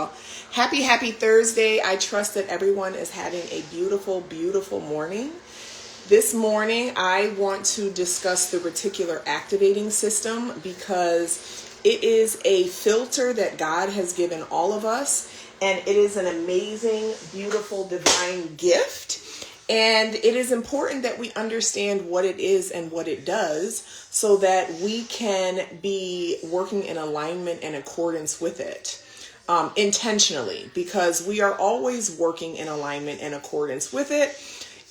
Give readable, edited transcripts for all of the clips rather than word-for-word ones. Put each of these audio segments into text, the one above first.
y'all. Happy Thursday. I trust that everyone is having a beautiful morning. This morning, I want to discuss the reticular activating system because it is a filter that God has given all of us, and it is an amazing, beautiful, divine gift. And it is important that we understand what it is and what it does so that we can be working in alignment and accordance with it intentionally, because we are always working in alignment and accordance with it.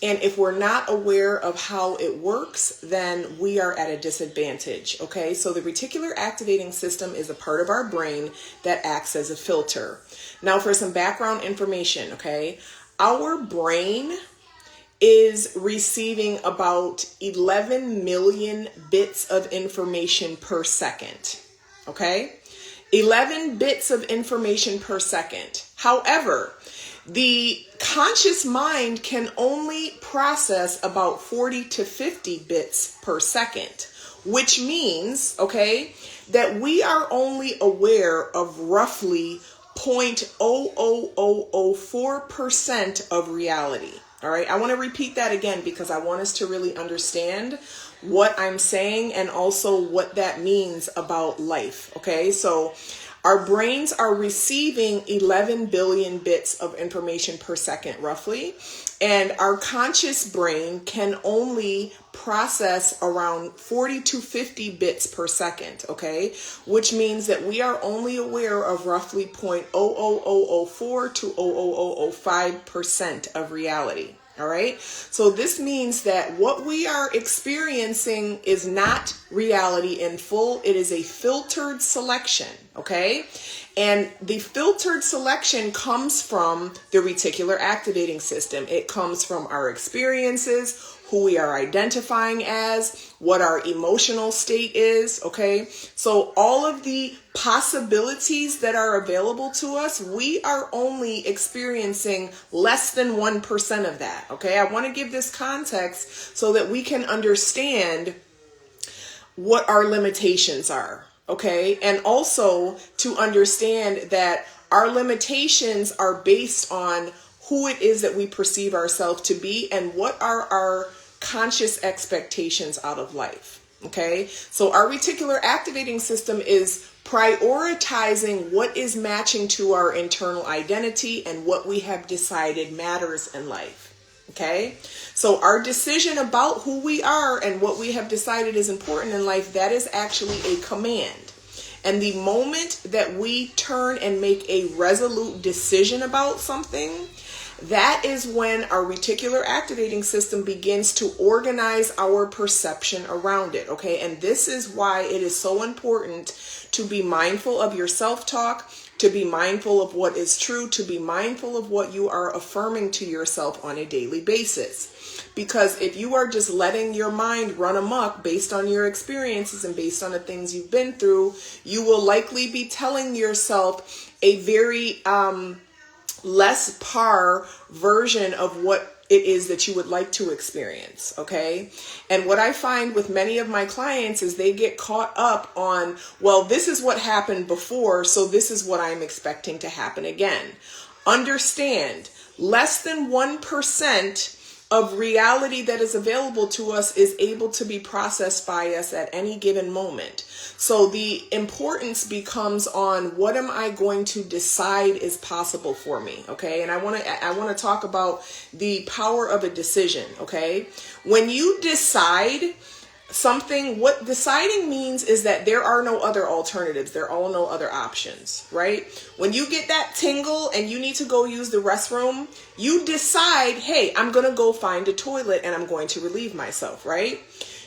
And if we're not aware of how it works, then we are at a disadvantage. Okay, so the reticular activating system is a part of our brain that acts as a filter. Now, for some background information, okay, our brain is receiving about 11 million bits of information per second. Okay, 11 bits of information per second. However, the conscious mind can only process about 40 to 50 bits per second, which means, okay, that we are only aware of roughly 0.00004% of reality. All right, I want to repeat that again because I want us to really understand what I'm saying and also what that means about life. Okay, so our brains are receiving 11 billion bits of information per second, roughly, and our conscious brain can only process around 40 to 50 bits per second, okay? Which means that we are only aware of roughly 0.00004 to 0.00005% of reality. All right. So this means that what we are experiencing is not reality in full. It is a filtered selection. Okay. And the filtered selection comes from the reticular activating system. It comes from our experiences, who we are identifying as, what our emotional state is. Okay. So all of the possibilities that are available to us, we are only experiencing less than 1% of that. Okay. I want to give this context so that we can understand what our limitations are. Okay. And also to understand that our limitations are based on who it is that we perceive ourselves to be and what are our conscious expectations out of life. Okay. So our reticular activating system is prioritizing what is matching to our internal identity and what we have decided matters in life. Okay. So our decision about who we are and what we have decided is important in life, that is actually a command. And the moment that we turn and make a resolute decision about something, that is when our reticular activating system begins to organize our perception around it. Okay. And this is why it is so important to be mindful of your self-talk, to be mindful of what is true, to be mindful of what you are affirming to yourself on a daily basis. Because if you are just letting your mind run amok based on your experiences and based on the things you've been through, you will likely be telling yourself a very less par version of what it is that you would like to experience. Okay. And what I find with many of my clients is they get caught up on, well, this is what happened before, so this is what I'm expecting to happen again. Understand, less than 1% of reality that is available to us is able to be processed by us at any given moment. So the importance becomes on what am I going to decide is possible for me. Okay. And I want to talk about the power of a decision. Okay. When you decide something, what deciding means is that there are no other alternatives. There are no other options, right? When you get that tingle and you need to go use the restroom, you decide, hey, I'm going to go find a toilet and I'm going to relieve myself, right?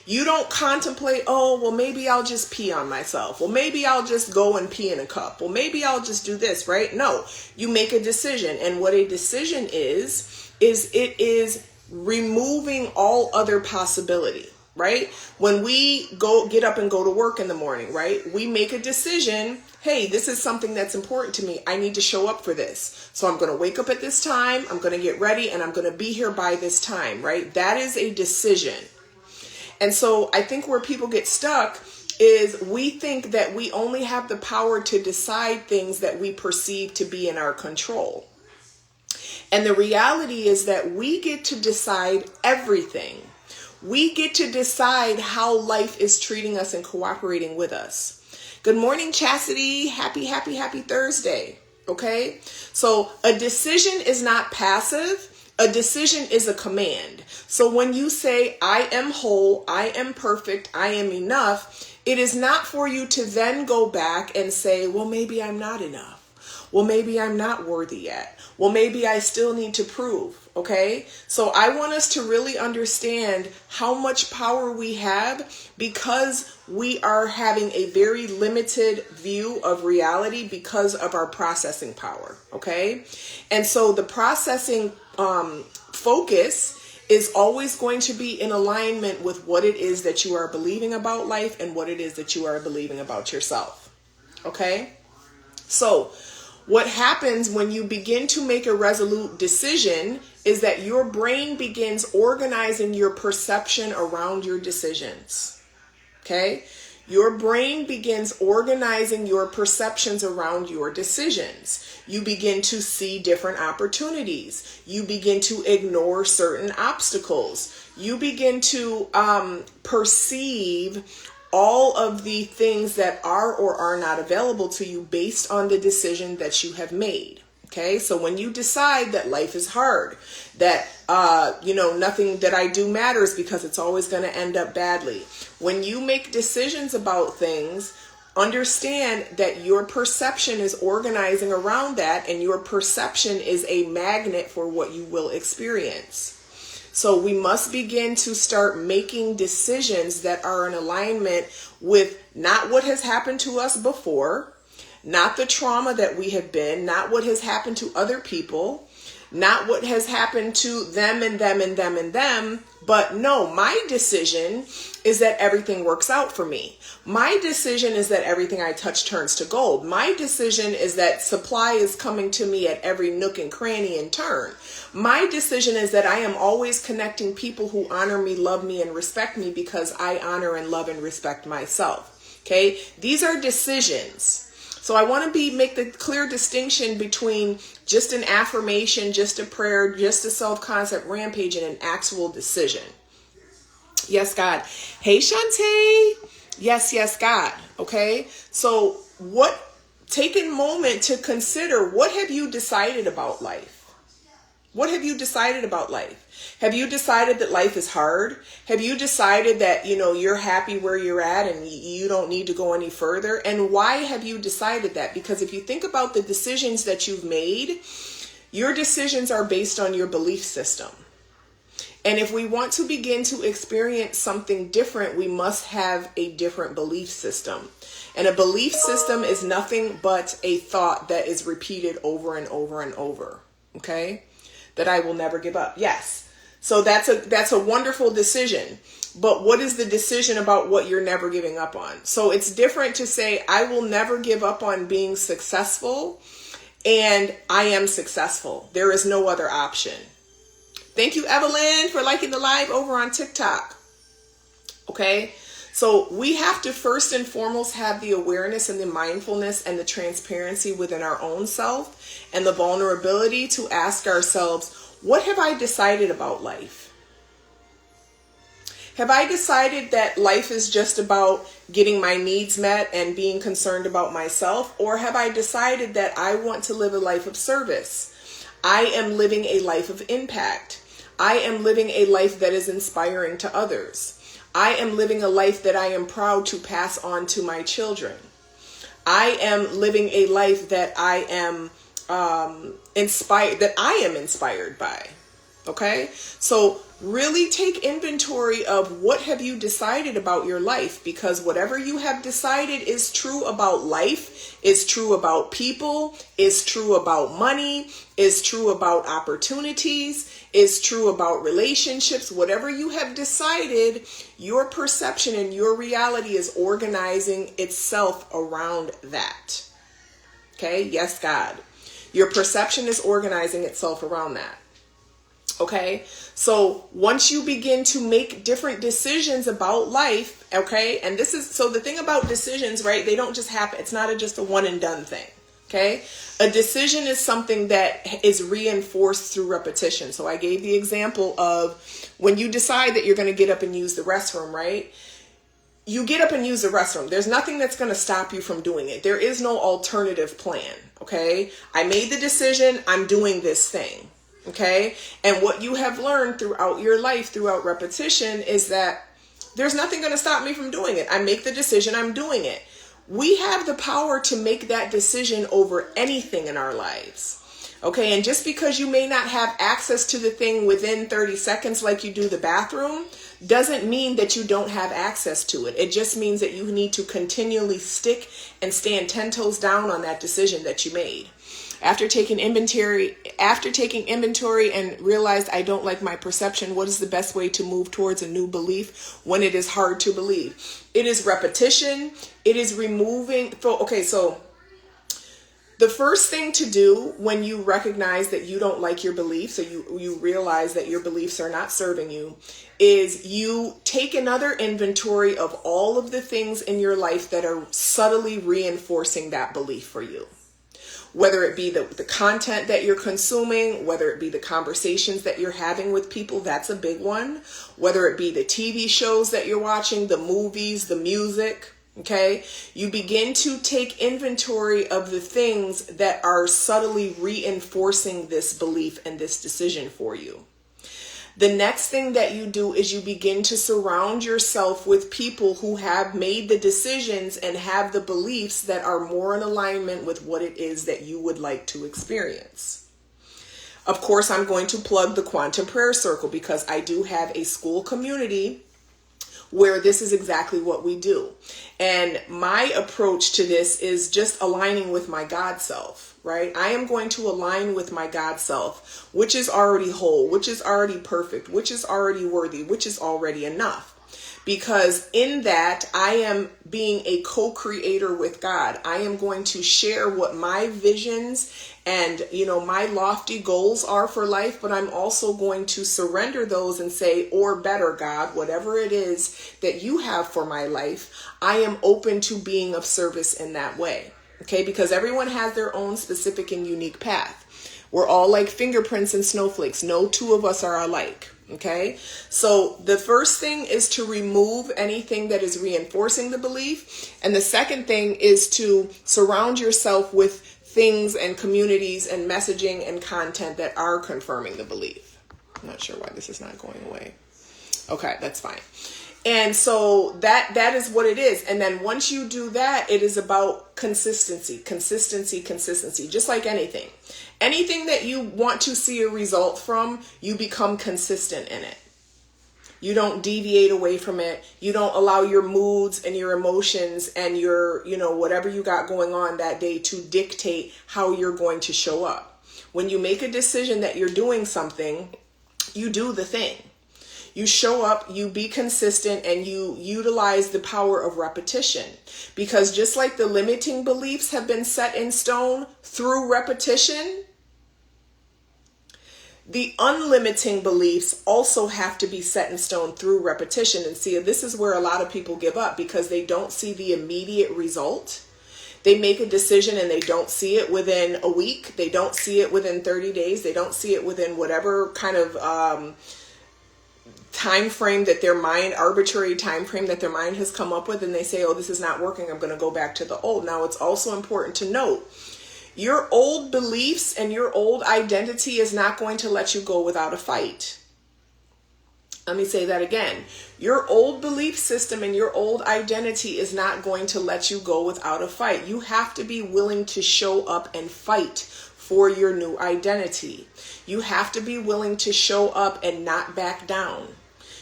You don't contemplate, oh, well, maybe I'll just pee on myself. Well, maybe I'll just go and pee in a cup. Well, maybe I'll just do this, right? No, you make a decision. And what a decision is it is removing all other possibility. Right? When we get up and go to work in the morning, right? We make a decision. Hey, this is something that's important to me. I need to show up for this. So I'm going to wake up at this time. I'm going to get ready and I'm going to be here by this time, right? That is a decision. And so I think where people get stuck is we think that we only have the power to decide things that we perceive to be in our control. And the reality is that we get to decide everything. We get to decide how life is treating us and cooperating with us. Good morning, Chastity. Happy Thursday. Okay? So a decision is not passive. A decision is a command. So when you say, I am whole, I am perfect, I am enough, it is not for you to then go back and say, well, maybe I'm not enough. Well, maybe I'm not worthy yet. Well, maybe I still need to prove. Okay? So I want us to really understand how much power we have because we are having a very limited view of reality because of our processing power. Okay? And so the processing focus is always going to be in alignment with what it is that you are believing about life and what it is that you are believing about yourself. Okay? So what happens when you begin to make a resolute decision is that your brain begins organizing your perception around your decisions. Okay? Your brain begins organizing your perceptions around your decisions. You begin to see different opportunities. You begin to ignore certain obstacles. You begin to perceive all of the things that are or are not available to you based on the decision that you have made. Okay, so when you decide that life is hard, that, nothing that I do matters because it's always going to end up badly. When you make decisions about things, understand that your perception is organizing around that, and your perception is a magnet for what you will experience. So we must begin to start making decisions that are in alignment with not what has happened to us before, not the trauma that we have been, not what has happened to other people, not what has happened to them and them and them and them, but no, my decision is that everything works out for me. My decision is that everything I touch turns to gold. My decision is that supply is coming to me at every nook and cranny and turn. My decision is that I am always connecting people who honor me, love me, and respect me because I honor and love and respect myself. Okay? These are decisions. So I want to make the clear distinction between just an affirmation, just a prayer, just a self-concept rampage, and an actual decision. Yes, God. Hey, Shantae. Yes, God. Okay. So take a moment to consider, what have you decided about life? What have you decided about life? Have you decided that life is hard? Have you decided that, you're happy where you're at and you don't need to go any further? And why have you decided that? Because if you think about the decisions that you've made, your decisions are based on your belief system. And if we want to begin to experience something different, we must have a different belief system. And a belief system is nothing but a thought that is repeated over and over and over. Okay? That I will never give up. Yes. So that's a wonderful decision. But what is the decision about what you're never giving up on? So it's different to say, I will never give up on being successful, and I am successful. There is no other option. Thank you, Evelyn, for liking the live over on TikTok. Okay. So we have to first and foremost have the awareness and the mindfulness and the transparency within our own self and the vulnerability to ask ourselves, what have I decided about life? Have I decided that life is just about getting my needs met and being concerned about myself? Or have I decided that I want to live a life of service? I am living a life of impact. I am living a life that is inspiring to others. I am living a life that I am proud to pass on to my children. I am living a life that I am inspired by. Okay? So really take inventory of what have you decided about your life, because whatever you have decided is true about life, is true about people, is true about money, is true about opportunities, is true about relationships. Whatever you have decided, your perception and your reality is organizing itself around that. Okay? Yes, God. Your perception is organizing itself around that. Okay, so once you begin to make different decisions about life, okay, and this is, so the thing about decisions, right, they don't just happen. It's not just a one and done thing, okay? A decision is something that is reinforced through repetition. So I gave the example of when you decide that you're going to get up and use the restroom, right? You get up and use the restroom. There's nothing that's going to stop you from doing it. There is no alternative plan, okay? I made the decision, I'm doing this thing. Okay. And what you have learned throughout your life, throughout repetition, is that there's nothing going to stop me from doing it. I make the decision, I'm doing it. We have the power to make that decision over anything in our lives. Okay. And just because you may not have access to the thing within 30 seconds, like you do the bathroom, doesn't mean that you don't have access to it. It just means that you need to continually stick and stand 10 toes down on that decision that you made. After taking inventory and realized I don't like my perception, what is the best way to move towards a new belief when it is hard to believe? It is repetition. It is removing. Okay, so the first thing to do when you recognize that you don't like your beliefs, so you realize that your beliefs are not serving you, is you take another inventory of all of the things in your life that are subtly reinforcing that belief for you. Whether it be the content that you're consuming, whether it be the conversations that you're having with people, that's a big one. Whether it be the TV shows that you're watching, the movies, the music, okay? You begin to take inventory of the things that are subtly reinforcing this belief and this decision for you. The next thing that you do is you begin to surround yourself with people who have made the decisions and have the beliefs that are more in alignment with what it is that you would like to experience. Of course, I'm going to plug the Quantum Prayer Circle because I do have a school community where this is exactly what we do. And my approach to this is just aligning with my God self, right? I am going to align with my God self, which is already whole, which is already perfect, which is already worthy, which is already enough. Because in that, I am being a co-creator with God. I am going to share what my visions and, my lofty goals are for life, but I'm also going to surrender those and say, or better, God, whatever it is that you have for my life, I am open to being of service in that way. Okay, because everyone has their own specific and unique path. We're all like fingerprints and snowflakes. No two of us are alike. Okay, so the first thing is to remove anything that is reinforcing the belief. And the second thing is to surround yourself with things and communities and messaging and content that are confirming the belief. I'm not sure why this is not going away. Okay, that's fine. And so that is what it is. And then once you do that, it is about consistency, just like anything. Anything that you want to see a result from, you become consistent in it. You don't deviate away from it. You don't allow your moods and your emotions and your, whatever you got going on that day to dictate how you're going to show up. When you make a decision that you're doing something, you do the thing. You show up, you be consistent, and you utilize the power of repetition. Because just like the limiting beliefs have been set in stone through repetition, the unlimiting beliefs also have to be set in stone through repetition. And see, this is where a lot of people give up because they don't see the immediate result. They make a decision and they don't see it within a week. They don't see it within 30 days. They don't see it within whatever kind of time frame that their mind, arbitrary time frame that their mind has come up with, and they say, oh, this is not working, I'm going to go back to the old. Now, it's also important to note, your old beliefs and your old identity is not going to let you go without a fight. Let me say that again. Your old belief system and your old identity is not going to let you go without a fight. You have to be willing to show up and fight for your new identity. You have to be willing to show up and not back down.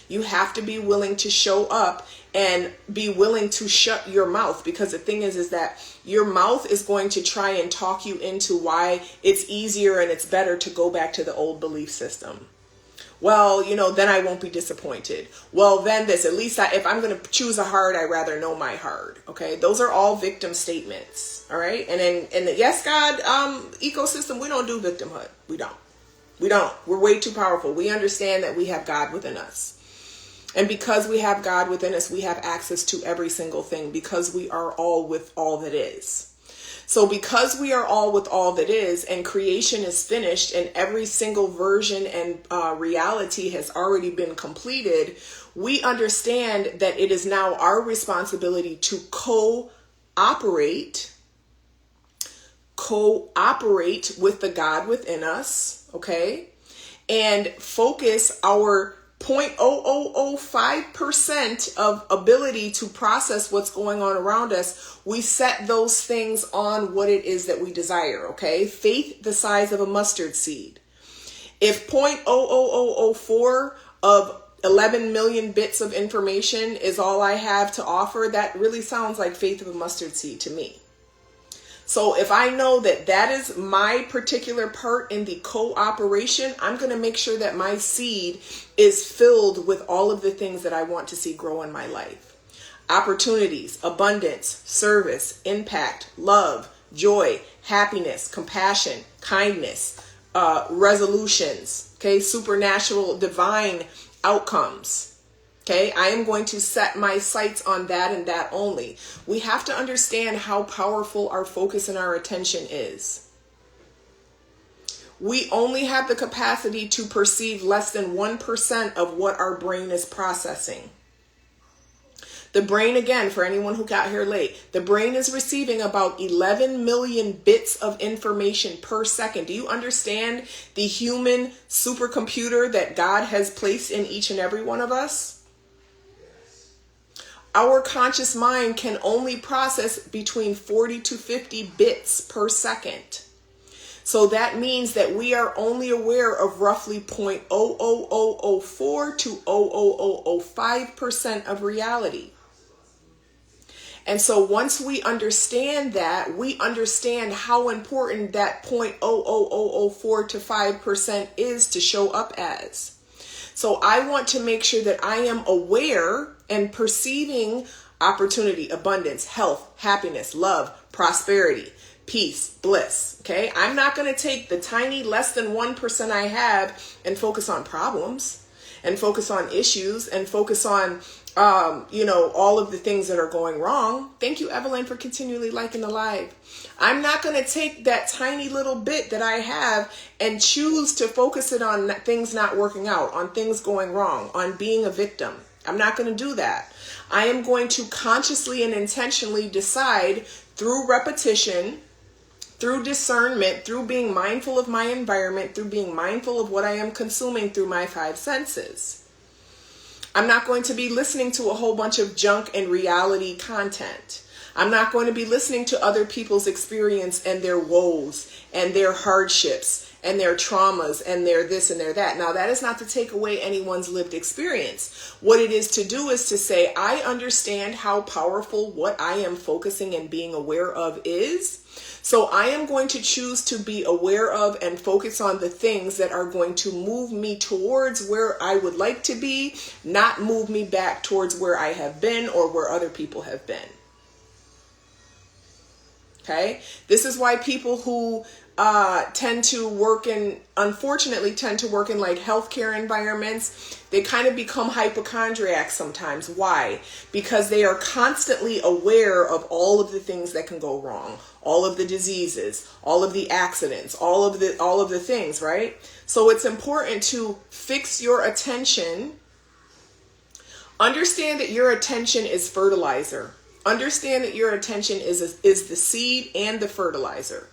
You have to be willing to show up and be willing to shut your mouth, because the thing is that your mouth is going to try and talk you into why it's easier and it's better to go back to the old belief system. Well, then I won't be disappointed. Well, then this, at least if I'm going to choose a hard, I'd rather know my hard. Okay. Those are all victim statements. All right. And in the Yes God ecosystem, we don't do victimhood. We don't. We don't. We're way too powerful. We understand that we have God within us. And because we have God within us, we have access to every single thing because we are all with all that is. So because we are all with all that is and creation is finished and every single version and reality has already been completed, we understand that it is now our responsibility to cooperate with the God within us, okay? And focus our 0.0005% of ability to process what's going on around us. We set those things on what it is that we desire, okay? Faith the size of a mustard seed. If 0.00004 of 11 million bits of information is all I have to offer, that really sounds like faith of a mustard seed to me. So if I know that that is my particular part in the cooperation, I'm going to make sure that my seed is filled with all of the things that I want to see grow in my life. Opportunities, abundance, service, impact, love, joy, happiness, compassion, kindness, resolutions, okay, supernatural, divine outcomes. Okay, I am going to set my sights on that and that only. We have to understand how powerful our focus and our attention is. We only have the capacity to perceive less than 1% of what our brain is processing. The brain, again, for anyone who got here late, the brain is receiving about 11 million bits of information per second. Do you understand the human supercomputer that God has placed in each and every one of us? Our conscious mind can only process between 40 to 50 bits per second. So that means that we are only aware of roughly 0.00004 to 0.00005% of reality. And so once we understand that, we understand how important that 0.00004 to 5% is to show up as. So I want to make sure that I am aware and perceiving opportunity, abundance, health, happiness, love, prosperity, peace, bliss. Okay. I'm not going to take the tiny less than 1% I have and focus on problems and focus on issues and focus on, all of the things that are going wrong. Thank you, Evelyn, for continually liking the live. I'm not going to take that tiny little bit that I have and choose to focus it on things not working out, on things going wrong, on being a victim. I'm not going to do that. I am going to consciously and intentionally decide through repetition, through discernment, through being mindful of my environment, through being mindful of what I am consuming through my 5 senses. I'm not going to be listening to a whole bunch of junk and reality content. I'm not going to be listening to other people's experience and their woes and their hardships and their traumas and their this and their that. Now, that is not to take away anyone's lived experience. What it is to do is to say, I understand how powerful what I am focusing and being aware of is. So I am going to choose to be aware of and focus on the things that are going to move me towards where I would like to be, not move me back towards where I have been or where other people have been. Okay? This is why people who unfortunately tend to work in like healthcare environments, they kind of become hypochondriacs sometimes. Why? Because they are constantly aware of all of the things that can go wrong, all of the diseases, all of the accidents, all of the things, right? So it's important to fix your attention. Understand that your attention is fertilizer. Understand that your attention is the seed and the fertilizer.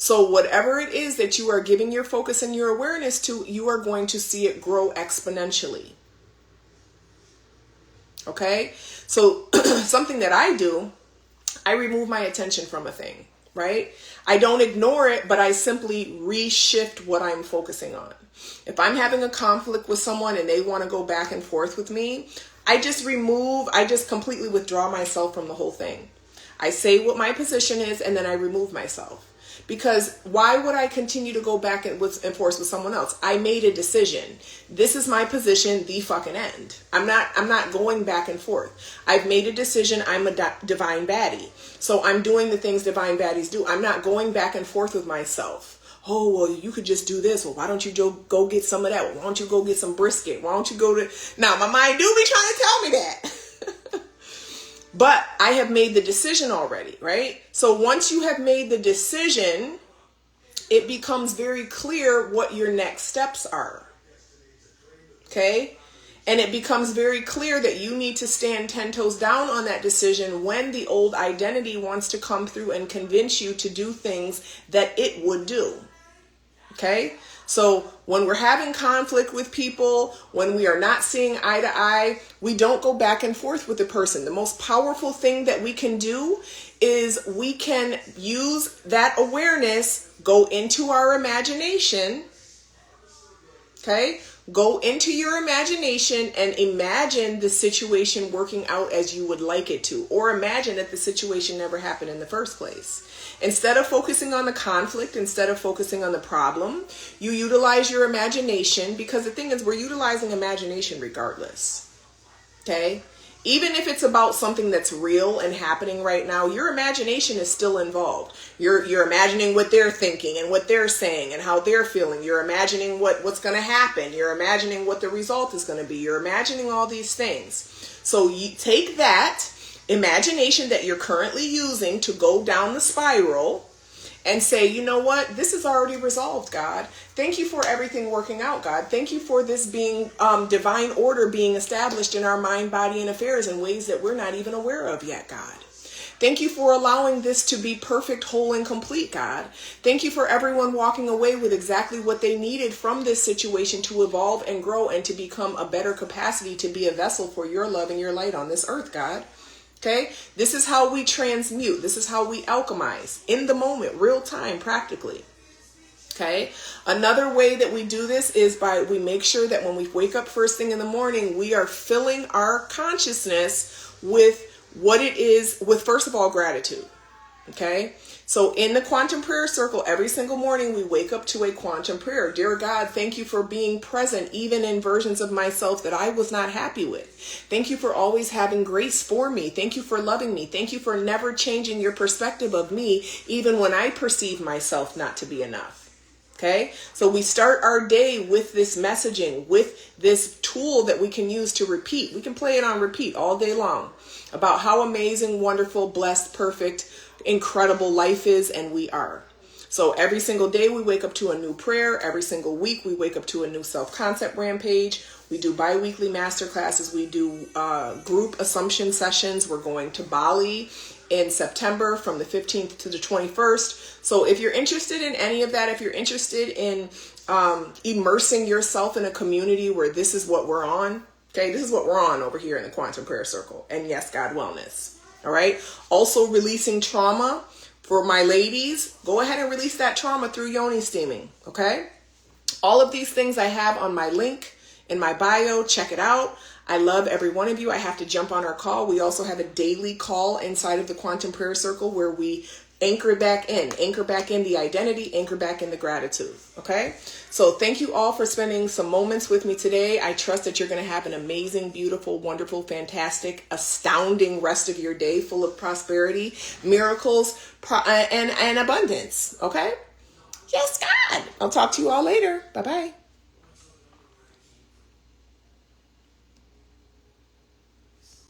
So whatever it is that you are giving your focus and your awareness to, you are going to see it grow exponentially. Okay? So something that I do, I remove my attention from a thing, right? I don't ignore it, but I simply reshift what I'm focusing on. If I'm having a conflict with someone and they want to go back and forth with me, I just completely withdraw myself from the whole thing. I say what my position is and then I remove myself. Because why would I continue to go back and forth with someone else? I made a decision. This is my position, the fucking end. I'm not going back and forth. I've made a decision. I'm a divine baddie. So I'm doing the things divine baddies do. I'm not going back and forth with myself. oh, well, you could just do this. Well, why don't you go get some of that? Well, why don't you go get some brisket? Why don't you go to... Now, my mind do be trying to tell me that. But I have made the decision already, right? So once you have made the decision, it becomes very clear what your next steps are. Okay? And it becomes very clear that you need to stand 10 toes down on that decision when the old identity wants to come through and convince you to do things that it would do. Okay? So when we're having conflict with people, when we are not seeing eye to eye, we don't go back and forth with the person. The most powerful thing that we can do is we can use that awareness, go into our imagination. Okay? Go into your imagination and imagine the situation working out as you would like it to, or imagine that the situation never happened in the first place. Instead of focusing on the conflict, instead of focusing on the problem, you utilize your imagination, because the thing is, we're utilizing imagination regardless. Okay? Even if it's about something that's real and happening right now, your imagination is still involved. You're imagining what they're thinking and what they're saying and how they're feeling. You're imagining what's going to happen. You're imagining what the result is going to be. You're imagining all these things. So you take that imagination that you're currently using to go down the spiral and say, you know what? This is already resolved, God. Thank you for everything working out, God. Thank you for this being divine order being established in our mind, body, and affairs in ways that we're not even aware of yet, God. Thank you for allowing this to be perfect, whole, and complete, God. Thank you for everyone walking away with exactly what they needed from this situation to evolve and grow and to become a better capacity to be a vessel for your love and your light on this earth, God. Okay, this is how we transmute. This is how we alchemize in the moment, real time, practically. Okay, another way that we do this is we make sure that when we wake up first thing in the morning, we are filling our consciousness with what it is, with first of all, gratitude. Okay, so in the quantum prayer circle, every single morning we wake up to a quantum prayer. Dear God, thank you for being present even in versions of myself that I was not happy with. Thank you for always having grace for me. Thank you for loving me. Thank you for never changing your perspective of me, even when I perceive myself not to be enough. Okay, so we start our day with this messaging, with this tool that we can use to repeat. We can play it on repeat all day long about how amazing, wonderful, blessed, perfect, incredible life is, and we are. So every single day we wake up to a new prayer. Every single week we wake up to a new self-concept rampage. We do bi-weekly masterclasses. We do group assumption sessions. We're going to Bali in September from the 15th to the 21st. So if you're interested in any of that, if you're interested in immersing yourself in a community where this is what we're on, okay, this is what we're on over here in the Quantum Prayer Circle and Yes God Wellness. All right. Also releasing trauma for my ladies. Go ahead and release that trauma through yoni steaming. Okay. All of these things I have on my link in my bio. Check it out. I love every one of you. I have to jump on our call. We also have a daily call inside of the Quantum Prayer Circle where we anchor back in the identity, anchor back in the gratitude. Okay. So thank you all for spending some moments with me today. I trust that you're going to have an amazing, beautiful, wonderful, fantastic, astounding rest of your day full of prosperity, miracles, and abundance. Okay. Yes, God. I'll talk to you all later. Bye-bye.